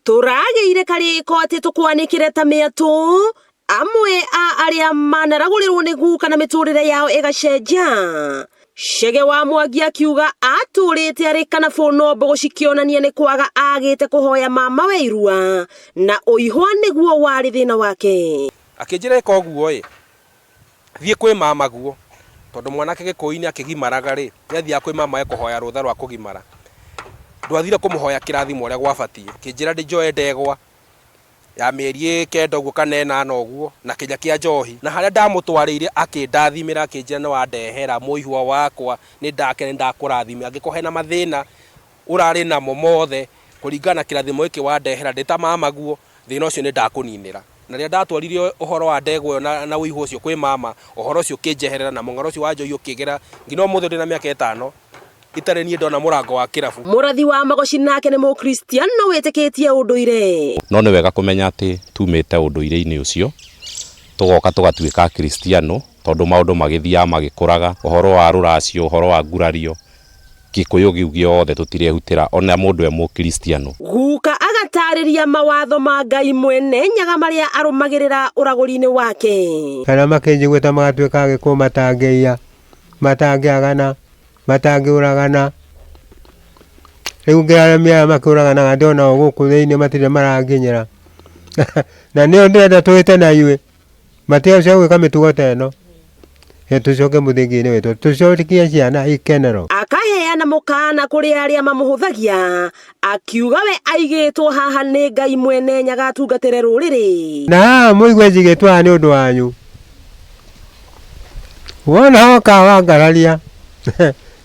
Turageire kariko ati tukwanikire ta miatu amwe a aria manaragulirwo ni guka na miturire yao igacenjia. Chege wa Mwangi akiuga aturite arikana fonombo gucikionania ni kwaga agite kuhoya mama we irua na uihwa niguo wari thina wake. Akijira ikoguo thie kwi mama guo tondu mwanake gikuini akigimaraga ri yathia kwi mama kuhoya rutha rwa kugimara ndwathire kumuhoya kirathimo uria gwabatie kijira ndi njoe ndegwa ya mieri 9 uguo kana 8 uguo na kinya kia njohi na haria ndamutwarire akindathimira akinjira no andehera muihwa wakwa ni ndakene ndakurathimia angikuhena mathina urari na momothe kuringana kirathimo iki wandehera ndita mama guo thina ucio ni ndakuninira na ria ndatwarire uhoro wa ndegwa na uihwa ucio kwi mama uhoro ucio kinjeherera na mung'aro ucio wa njohi ukigera ngino muthe ndi na miaka 5 itare nie ndona murango wa kirabu. Murathi wa Magoci nake ni Mukristiano witikitie unduire no ni wega kumenya ati tumite unduire-ini ucio tugoka tugatuika Kristiano tondu maundu magithia magikuraga uhoro wa ruracio uhoro wa ngurario Gikuyu giu giothe tutirehutira ona mundu e Mukristiano. Guka agatariria mawatho ma Ngai mwene nyaga maria arumagirira uraguri-ini wake kana makenji gweta magatuika agikuo matangeia matangeagana matangiuragana riu ngiaramia makiuragana ndona guku thiini matire maranginyira na nio ndenda twite na iwe matio cia gwika mitugo teno tucoke muthingi-ini witu tucokie ciana ikenero. Akaheana mukana kuri aria mamuhuthagia akiuga we aigitwo haha ni Ngai mwene nyaga atungatire ruriri na muigwe njigitwo ni undu wanyu wona hoka wangararia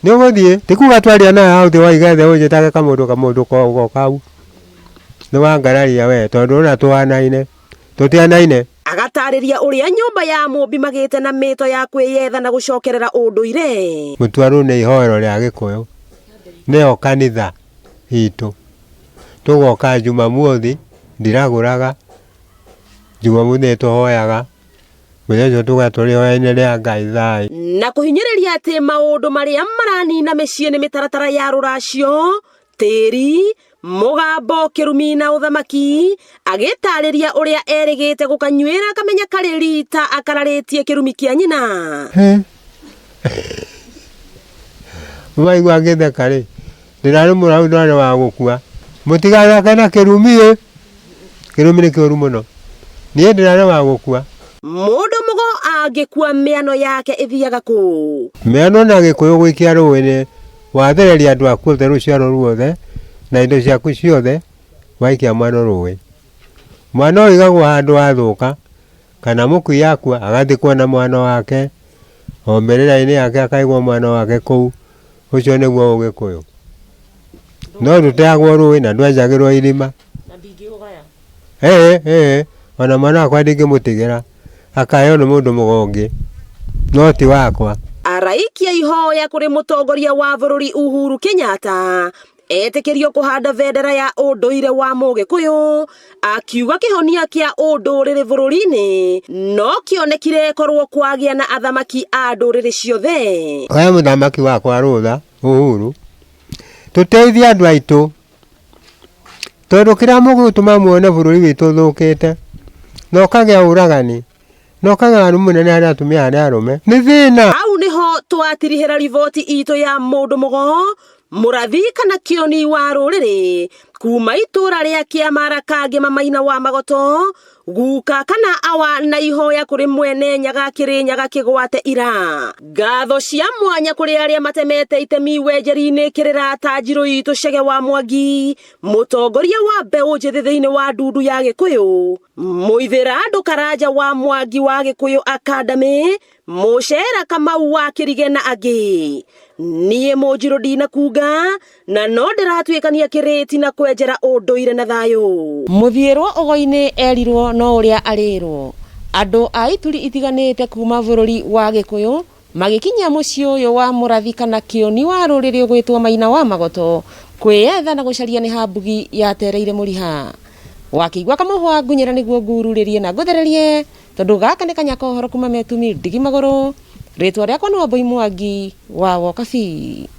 nio guthie tikuga twaria na authi waigathe unjitaga kamundu ko kau ni wangararia we tondu na twanaine tutianaine. Agatariria uria nyumba ya Mumbi magite na mito ya kwiyetha na gucokerera unduire mutwaru ni ihoero ria Gikuyu nio kanitha itu tugoka Jumamothi ndiraguraga Jumamothi tuhoyaga muthejo tugaturi hoya-ini ria Ngai thai na kuhinyiriria ati maundu maria maranina micii ni mitaratara ya ruracio tiri mugambo kirumi na uthamaki agitariria uria erigite gukanywira akamenya kari rita akararitie kirumi kia nyina waigua ngitheka ri ndirari murau ndwari wa gukua mutigana kana kirumi kirumi ni kiuru muno nie ndirari wa gukua. Mundu mugo agikua miano yake ithiaga ku miano na Gikuyu gwikia ruini wathereria andu aku the ruciaro ruothe na indo ciaku ciothe waikia mwana rui mwana igagwo handu athuka kana mukui yakua agathi kuona mwana wake omerera-ini yake akaigwo mwana wake kuu ucio niguo Ugikuyu no ruteagwo rui na ndwenjagirwo irima na ndingiugaya ona mwana wakwa ndingimutigira akayo ni mundu mugongi no ti wakwa. Araikia ihoya kuri mutongoria wa bururi Uhuru Kenyatta etikirio kuhanda bendera ya unduire wa Mugikuyu akiuga kihonia kia undurire bururi-ini no kionekire korwo kwagia na athamaki a ndurire ciothe. Oya muthamaki wakwa rutha Uhuru tuteithie andu aitu tondu kira mugutuma muone bururi witu thukite no kagea uragani no kaganu munene aria atumia aria arume ni thina. Au niho twatirihira rivoti itu ya mundu mugo murathi kana kioni wa ruriri kuma itura ria Kiamara Kangi Mamaina wa Magoto guka kana awa na ihoya kuri mwene nyaga Kirinyaga kigwate ira ngatho cia mwanya kuri aria matemete itemi wenjeri-ini kirira Tanjiru itu Chege wa Mwangi mutongoria wa mbeu njithi thiini wa ndundu ya Gikuyu muithira Ndukaraja wa Mwangi wa Gikuyu Academy Mucera Kamau wa Kirige na angi nie Munjiru ndina kuga na no ndiratuikania kiriti na kwenjera unduire na thayu. Muthierwo ogo-ini erirwo no uria arirwo andu a ituri itiganite kuma bururi wa Gikuyu magikinya mucii uyu wa murathi kana kioni wa ruriri gwitwo Maina wa Magoto kwiyetha na gucaria ni hambugi yatereire muriha wakigwa kamuhwa ngunyira niguo ngururirie na nguthererie tondu gaka ni kanyako horo kuma metumi ndigi maguru ritwa riakwa ni Wambui Mwangi wa Wokabi.